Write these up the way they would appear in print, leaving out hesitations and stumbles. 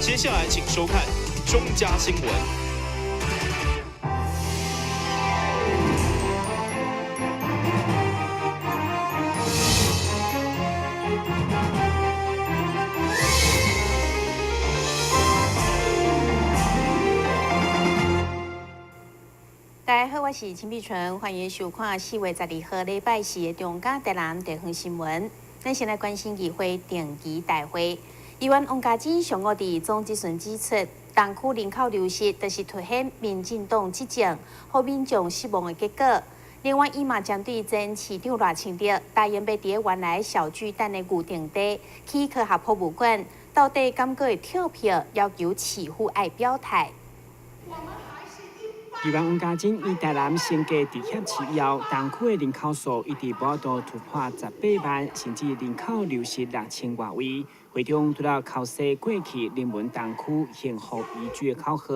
接下来请收看中嘉新闻。大家好，我是陈碧纯，欢迎收看4月12号礼拜四的中嘉台南地方新闻。咱先来关心议会定期大会。议员王嘉珍上午伫总质询指出，东区人口流失，就是凸显民进党执政，互民众失望的结果。另外，伊嘛针对前市长赖清德答应要伫原来小巨蛋的预定地起科学博物馆，到底敢阁会跳票要求市府爱表态？议员王嘉珍以台南升格地协市以后，东区的人口数一直无度突破18万，甚至人口流失6000多位。会中除了考试过去人文东区幸福宜居的口号，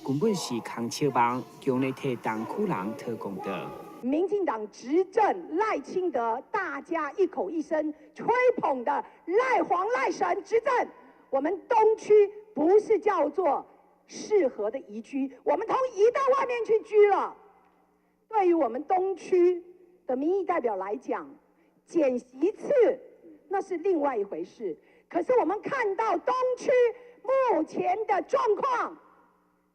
根本是空笑梦，用来替东区人讨公道。民进党执政赖清德，大家一口一声吹捧的赖皇赖神执政，我们东区不是叫做适合的宜居，我们都移到外面去居了。对于我们东区的民意代表来讲，减席次那是另外一回事。可是我们看到东区目前的状况，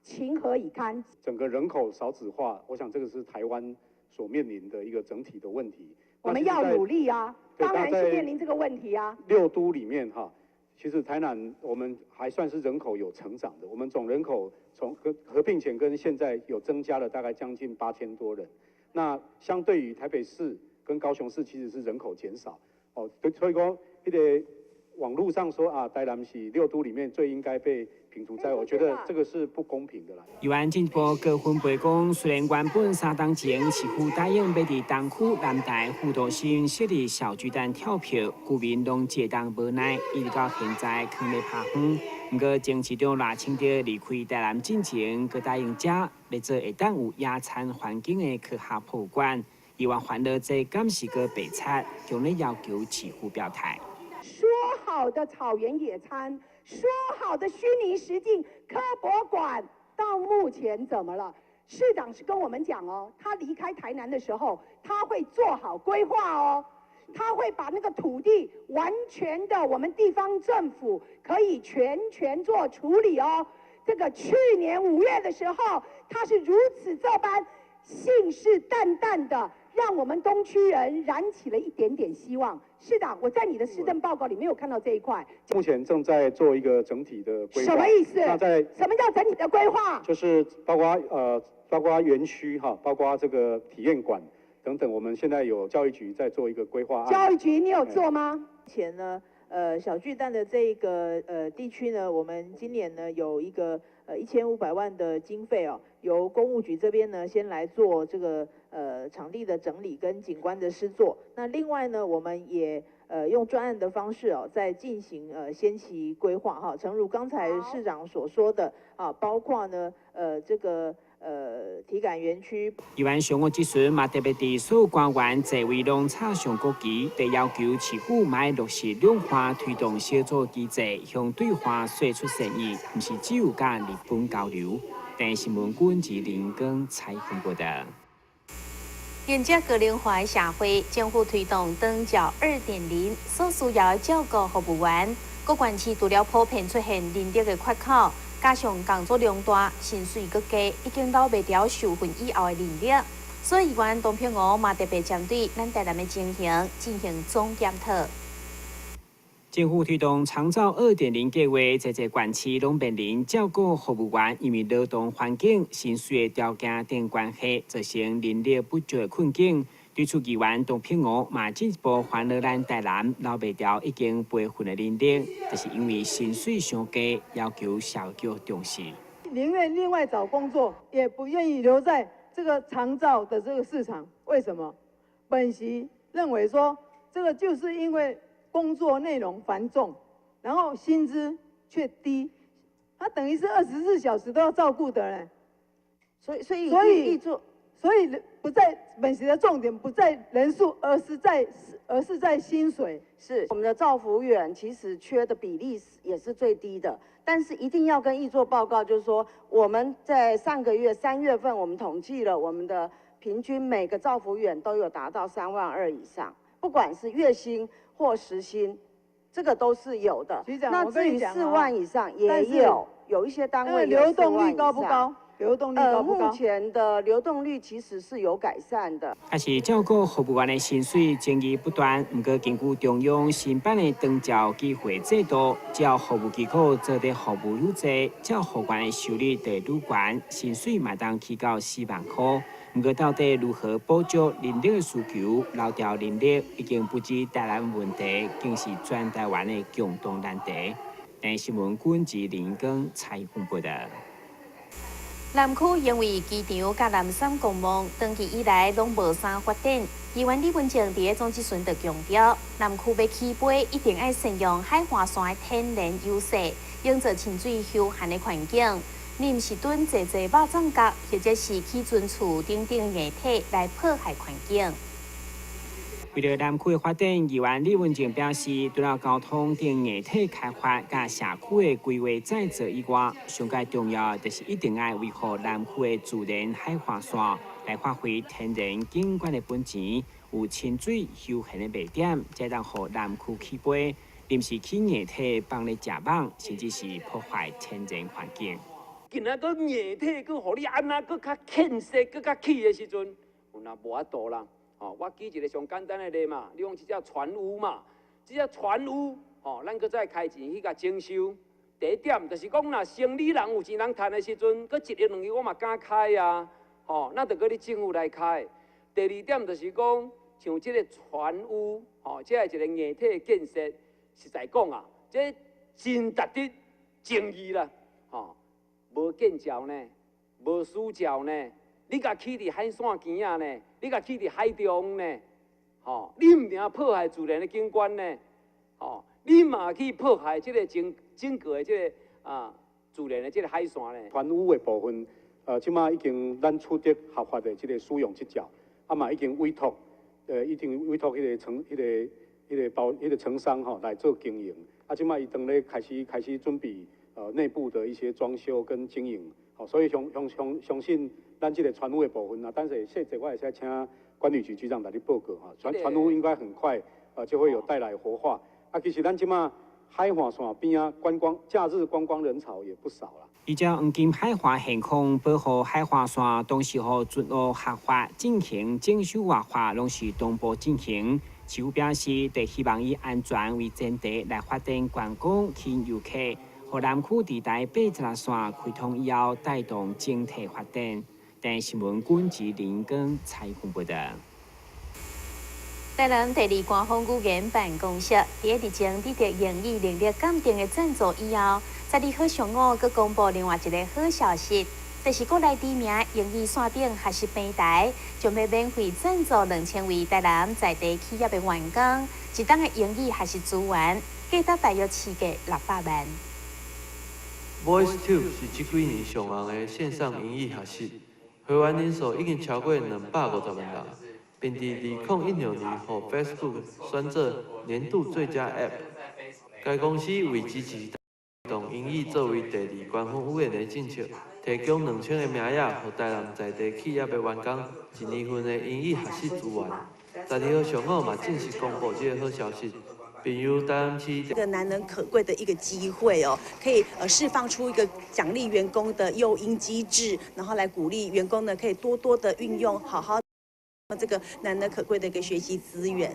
情何以堪？整个人口少子化，我想这个是台湾所面临的一个整体的问题。我们要努力啊，当然是面临这个问题啊。6都里面哈，其实台南我们还算是人口有成长的，我们总人口从合并前跟现在有增加了大概将近8000多人。那相对于台北市跟高雄市，其实是人口减少。哦，所以说网络上说啊，台南是6都里面最应该被摒除在外，我觉得这个是不公平的啦。议员进一步高分配讲，虽然原本3天前市府答应要伫东区南台辅导新设立小巨蛋跳票，居民拢坐当无奈，一直到现在坑咧拍远。不过前市长赖清德离开台南进前，佮答应者要做会当有野餐环境的科学博物馆。议员烦恼这敢是个白菜，强烈要求市府表态。说好的草原野餐，说好的虚拟实境科博馆，到目前怎么了？市长是跟我们讲哦，他离开台南的时候，他会做好规划哦，他会把那个土地完全的，我们地方政府可以全权做处理哦。这个去年5月的时候，他是如此这般信誓旦旦的，让我们东区人燃起了一点点希望。市长，我在你的施政报告里没有看到这一块。目前正在做一个整体的规划。什么意思？那什么叫整体的规划？就是包括园区哈，包括这个体验馆等等，我们现在有教育局在做一个规划案。教育局你有做吗？目前呢，小巨蛋的这个地区呢，我们今年呢有一个1500万的经费哦，由公务局这边呢先来做这个场地的整理跟景观的施作。那另外呢，我们也用专案的方式哦，在进行先期规划哈。诚如刚才市长所说的啊，包括呢这个体感园区。议员上午质询嘛，特别伫所有官员座位拢插上国旗，得要求市府买落实量化推动小组机制，向对方说出善意，不是只有甲日本交流。电视新闻管及林根采访报道。迎接高龄化的社会，政府推动长照2.0，所需要的照顾服务员，各县市除了普遍出现人力的缺口，加上工作量大、薪水阁低，已经捞袂掉受训以后的人力。所以，议员董平娥嘛特别针对咱台南的情形进行总检讨。政府推动长照2.0计划，在县市拢面临照顾服务员因为劳动环境、薪水的条件等关系，造成人力不足的困境。对此，议员董平娥嘛进一步烦恼咱台南捞袂掉已经培训的人力，就是因为薪水上低，要求社局重视。宁愿另外找工作，也不愿意留在这个长照的这个市场。为什么？本席认为说，这个就是因为工作内容繁重，然后薪资却低，他等于是24小时都要照顾的人。所以本席的重点不在人数，而是在薪水。是我们的照服员其实缺的比例也是最低的，但是一定要跟议做报告，就是说我们在上个月3月份我们统计了我们的平均每个照服员都有达到3万2以上，不管是月薪或时薪，这个都是有的。局长，那至于4万以上也有一些单位流动率高不高？流动率高不高？目前的流动率其实是有改善的。但是照顾服务员的薪水争议不断，不过根据中央新办的长照机会制度，只要服务机构做得服务愈多，照服务员的收入就愈高，薪水嘛当起到4万块。不过到底如何补足人力的需求，留调人力已经不止台湾问题，更是全台湾的共同难题。但新闻管制林根采访报道。南区因为机场甲南山公墓长期以来拢无啥发展，议员李文正伫个总质询就强调，南区要起飞，一定要善用海华山的天然优势，营造清水休闲的环境。你毋是囤济肉粽角，或者是起船厝等等硬体来破坏环境。为了南区的发展，议员李文正表示，除了交通等硬体开发、甲社区的规划再造以外，上界重要就是一定要维护南区的自然海华山，来发挥天然景观的本钱，有清水休闲的卖点，才当互南区起飞。临时起硬体帮你食网，甚至是破坏天然环境。今仔个硬体，佮互你安那佮较建设，佮较起的时阵，有那无法度啦。哦，我举一个上简单的例嘛，你讲即只船坞嘛，即只船坞，哦，咱搁再开钱去甲征收。第一点就是讲，若生理人有钱人趁的时阵，搁1亿2亿我嘛敢开啊，哦，那得搁你政府来开。第二点就是讲，像即个船坞，哦，即个一个硬体建设，实在讲啊，这真值得争议啦，哦，无建造呢，无私教呢。你甲起伫海线边仔呢？你甲起伫海中呢？吼，你毋定破坏自然的景观呢？吼，你嘛去破坏即个整个的即个自然的即个海线呢？船坞的部分，即马已经咱取得合法的即个使用执照，嘛已经委托，已经委托迄个承商吼来做经营，即马伊当咧开始准备内部的一些装修跟经营，所以相信。咱这个船坞的部分啊，但是细节我也是请管理局局长来你报告哈。船坞应该很快就会有带来活化。其实咱即马海华线边啊，假日观光人潮也不少啦。依照黄金海华现况，保护海华线同时互准务合法进行整修活化，拢是同步进行。市府表示，就希望以安全为前提来发展观光吸引游客，互南区地带816线开通以后，带动整体发展。但新闻管制林根采访报道。台南第2官方语言办公室伫日前取得英语能力鉴定的赞助以后，12号上午佮公布另外一个好消息，就是国内知名英语线顶学习平台将要免费赞助2000位台南在地企业的员工，一档的英语学习资源，价值大约7个600万。VoiceTube 是这几年上红的线上英语学习。会员人数已经超过250万人，并伫2016年获 Facebook 选做年度最佳 App。该公司为支持带动英语作为第2官方语言的政策，提供2000个名额，予台南在地企业的员工1年份的英语学习资源。12号上午嘛正式公布这个好消息。并由台南市这个难能可贵的一个机会哦，可以释放出一个奖励员工的诱因机制，然后来鼓励员工呢可以多多的运用，好好这个难能可贵的一个学习资源。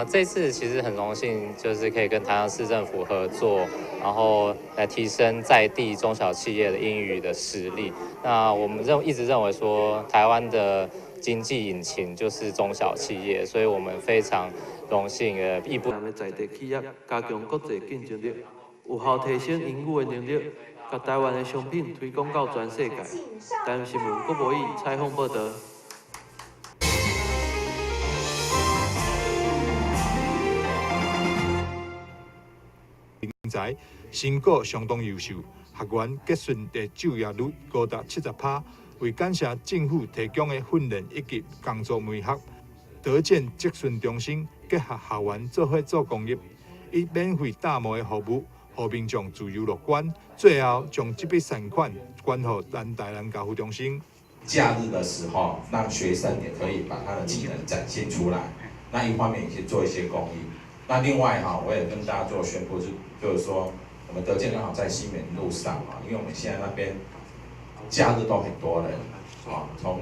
这次其实很荣幸，就是可以跟台南市政府合作，然后来提升在地中小企业的英语的实力。那我们一直认为说，台湾的经济引擎就是中小企业，所以我们非常荣幸义务在地企业加强国际竞争力，有效提升英语的能力，把台湾的商品推广到全世界。台南新闻郭博义采访报道。人才成果相当优秀，学员结训的就业率高达70%，为感谢政府提供的训练以及工作媒合，德建职训中心结合校园做伙做公益，以免费打磨的服务，让民众自由乐观。最后将这笔善款捐给咱台南教育中心。假日的时候，让学生也可以把他的技能展现出来。那一方面也去做一些公益。那另外我也跟大家做宣布，就是说，我们德建刚好在西门路上因为我们现在那边假日都很多人从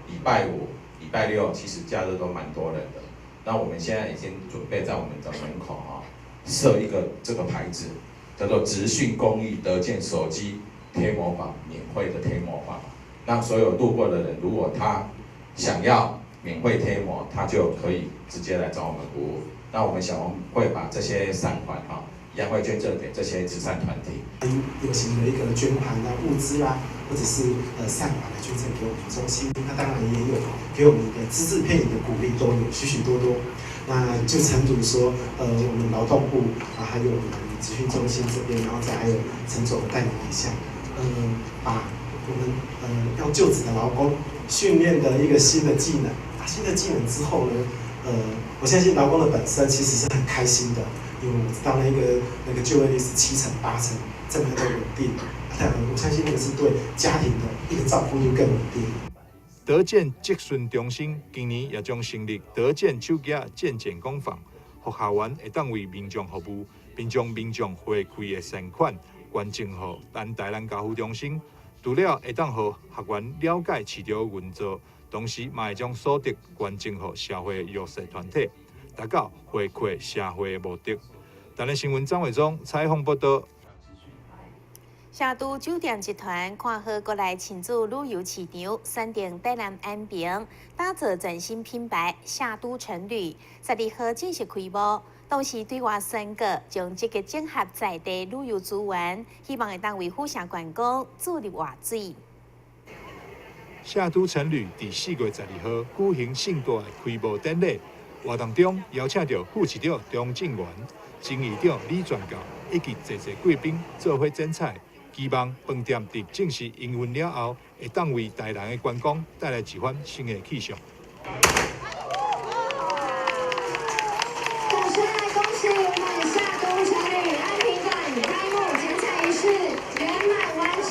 礼拜五、礼拜六，其实假日都蛮多人的。那我们现在已经准备在我们的门口设一个这个牌子，叫做职训公益德建手机贴膜坊，免费的贴膜坊。让所有路过的人，如果他想要免费贴膜，他就可以直接来找我们服务。那我们小红会把这些善款一样会捐赠给这些慈善团体。有形的一个捐款物资啦，或者是善款来捐赠给我们中心。那当然也有给我们一个只字片语的鼓励，都有许许多多。那就诚如说，我们劳动部还有我们职训中心这边，然后再还有陈总带领一下，把我们要就职的劳工训练的一个新的技能，新的技能之后呢，我相信劳工的本身其实是很开心的，因为我知道那个就业率是7成8成这么的稳定，我相信那个是对家庭的一个照顾力更稳定。德建职训中心今年也将成立德建手机健检工坊，让校园会当为民众服务，并将民众回馈的善款捐赠给咱台南教育中心。除了会当让学员了解市场运作，同时嘛会将所得捐赠给社会弱势团体，达到回馈社会的目的。台南新闻张伟忠采访报道。夏都酒店集团看好国内亲子旅游市场，选定台南安平，打造全新品牌夏都成旅，12号正式开幕。同时对外宣告，将积极整合在地旅游资源，希望会当为富城观光注入活水。夏都成旅伫4月12号举行盛大的开幕典礼，活动中邀请到副市长钟正元、新议长李全教以及侪贵宾做伙剪彩，希望饭店伫正式营运了后，会当为台南的观光带来一番新的气象。恭喜我们夏都成旅安平馆开幕剪彩仪式圆满完成。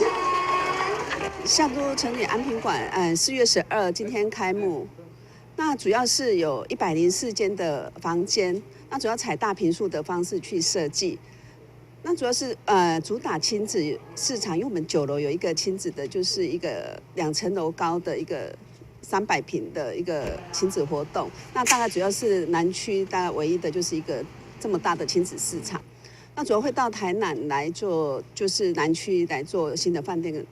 夏都成旅安平馆，4月12今天开幕。那主要是有104间的房间，那主要采大坪数的方式去设计。那主要是主打亲子市场，因为我们9楼有一个亲子的，就是一个2层楼高的一个300平的一个亲子活动。那大概主要是南区大概唯一的就是一个这么大的亲子市场。那主要会到台南来做，就是南区来做新的饭店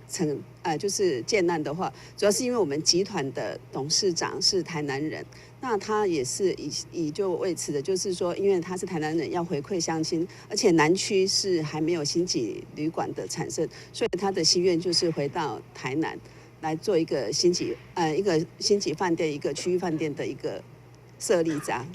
就是建案的话，主要是因为我们集团的董事长是台南人，那他也是以就为此的，就是说，因为他是台南人，要回馈乡亲，而且南区是还没有星级旅馆的产生，所以他的心愿就是回到台南来做一个星级饭店，一个区域饭店的一个设立这样。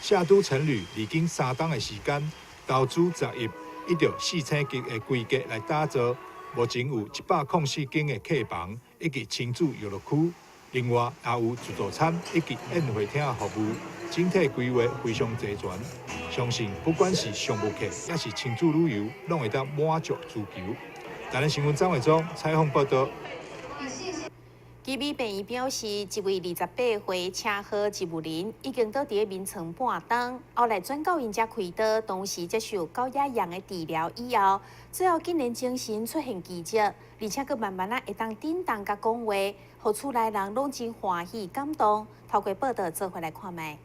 夏都成旅历经3冬的时间，投资10亿，依照4星级的规格来打造。目前有104间的客房以及亲子游乐区，另外也有自助餐以及宴会厅的服务，整体规划非常齐全。相信不管是商务客也是亲子旅游，拢会当满足需求。台南新闻张伟忠采访报道。基美病医表示，一位28岁车祸植物人已经倒伫眠床半冬，后来转到因家开刀，同时接受高压氧的治疗以后，最后竟然精神出现奇迹，而且佫慢慢会当振动甲讲话，互厝内人拢真欢喜感动。透过报道做回来看卖。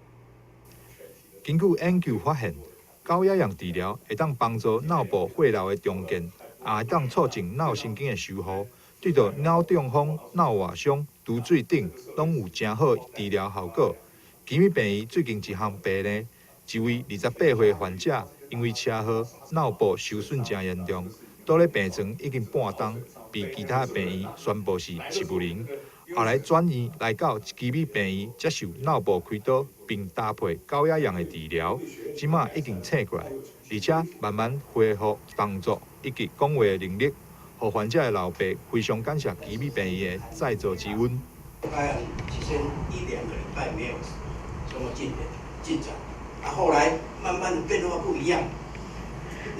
根据研究发现，高压氧治疗会当帮助脑部血流的重建，也会当促进脑神经的修复。对到脑中风、脑外伤、毒水等，拢有真好治疗效果。基美病院最近一项病例，一位28岁患者因为车祸，脑部受损真严重，倒咧病床已经半冬，被其他病院宣布是植物人。后来转院来到基美病院接受脑部开刀，并搭配高压氧的治疗，即马已经醒过来，而且慢慢恢复动作以及讲话的能力。互患者的老爸非常感谢奇美病院的再造之恩。大概之前1、2个礼拜没有这么进展，后来慢慢的变化不一样，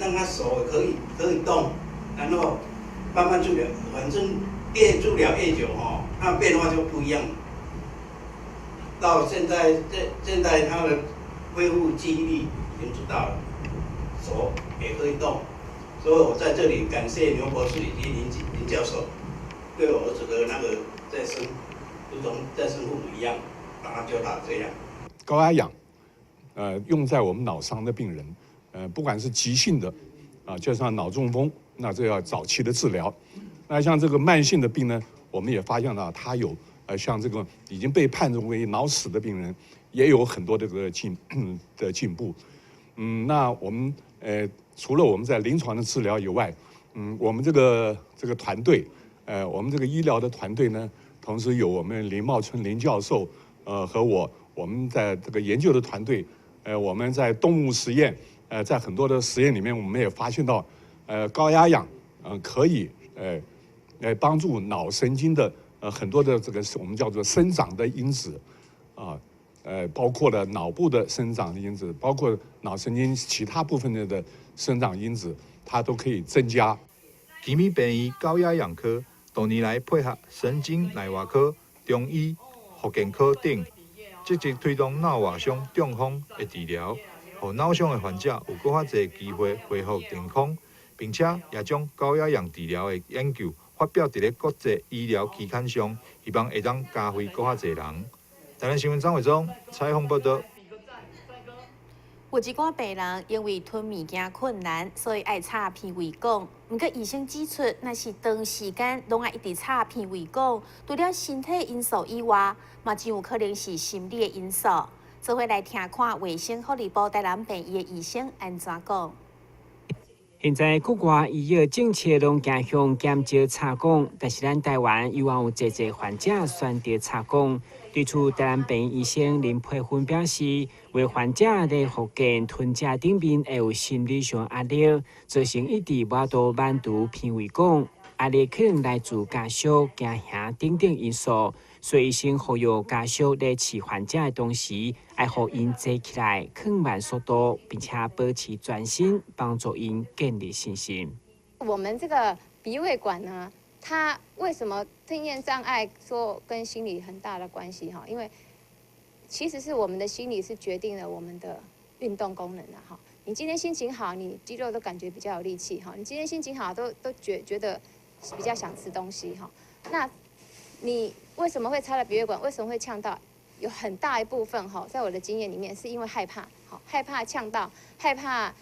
让他手可以动，然后慢慢治疗，反正越治疗越久他变化就不一样。到现在他的恢复记忆力已经知道了，手也可以动，所以我在这里感谢牛博士以及林教授对我儿子的那个再生，如同再生父母一样，把他教导这样。高压氧，用在我们脑伤的病人，不管是急性的，就像脑中风，那这要早期的治疗。那像这个慢性的病呢，我们也发现到它有，像这个已经被判定为脑死的病人，也有很多这个进步。那我们除了我们在临床的治疗以外，我们这个团队，我们这个医疗的团队呢，同时有我们林茂春林教授，和我们在这个研究的团队，我们在动物实验，在很多的实验里面，我们也发现到，高压氧，可以帮助脑神经的很多的这个我们叫做生长的因子，包括了脑部的生长因子，包括脑神经其他部分的生长因子，它都可以增加。奇美病院高压氧科多年来配合神经内外科、中医、复健科等，积极推动脑外伤中风的治疗，让脑伤的患者有更较侪机会恢复健康，并且也将高压氧治疗的研究发表伫咧国际医疗期刊上，希望会当加惠更较侪人。台南新闻张伟忠采访报道。有一寡病人因为吞物件困难，所以爱插鼻胃管。不过医生指出，若是长时间拢爱一直插鼻胃管，除了身体因素以外，嘛真有可能是心理的因素。做伙来听看卫生福利部台南病院的医生安怎讲。现在国外医药政策拢走向减少插管，但是咱台湾有侪患者选择插管。对此，台南病院医生林佩芬表示，为患者在复健吞食顶面会有心理上压力，造成一直无法度满足鼻胃管。压力可能来自家属、家兄等因素，所以医生呼吁家属在饲患者的同时，要互因坐起来，放慢速度，并且保持专心，帮助因建立信心。我们这个鼻胃管呢，它为什么吞咽障碍说跟心理很大的关系哈？因为其实是我们的心理是决定了我们的运动功能的哈。你今天心情好，你肌肉都感觉比较有力气哈。你今天心情好，都觉得比较想吃东西哈。那你为什么会插了鼻胃管？为什么会呛到？有很大一部分哈，在我的经验里面是因为害怕，好害怕呛到，害怕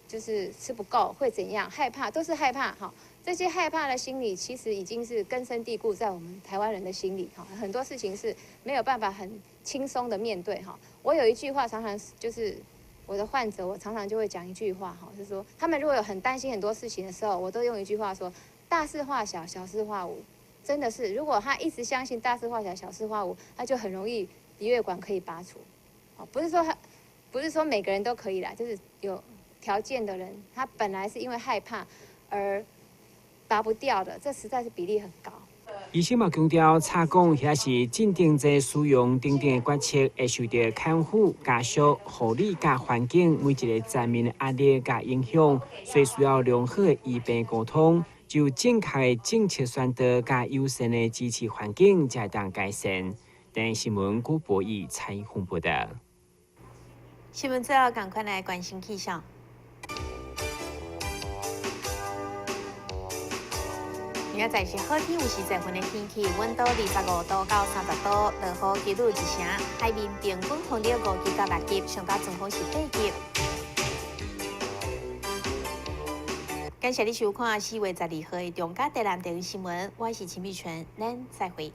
就是吃不够会怎样，害怕都是害怕哈。这些害怕的心理其实已经是根深蒂固在我们台湾人的心里哈，很多事情是没有办法很轻松的面对哈。我有一句话常常就是我的患者，我常常就会讲一句话哈，是说他们如果有很担心很多事情的时候，我都用一句话说：大事化小，小事化无。真的是，如果他一直相信大事化小，小事化无，他就很容易鼻胃管可以拔除。哦，不是说每个人都可以啦，就是有条件的人，他本来是因为害怕而拔不掉的，这实在是比例很高。医生嘛强调，插管也是镇定剂使用等等的决策，会受到看护、家属、护理、甲环境每一个层面的压力甲影响，所以需要良好的医病沟通，只有正确的政策选择甲友善的支持环境，才当改善。等新闻郭博义采访报道。新闻最后赶快来关心气象。明仔载是好天有时在分的天气，温度25度到30度，落雨几率一成，海面平均风力5级到6级，上高阵风是8级。感谢你收看4月12号的中嘉台南电视新闻，我是陈碧纯，咱再会。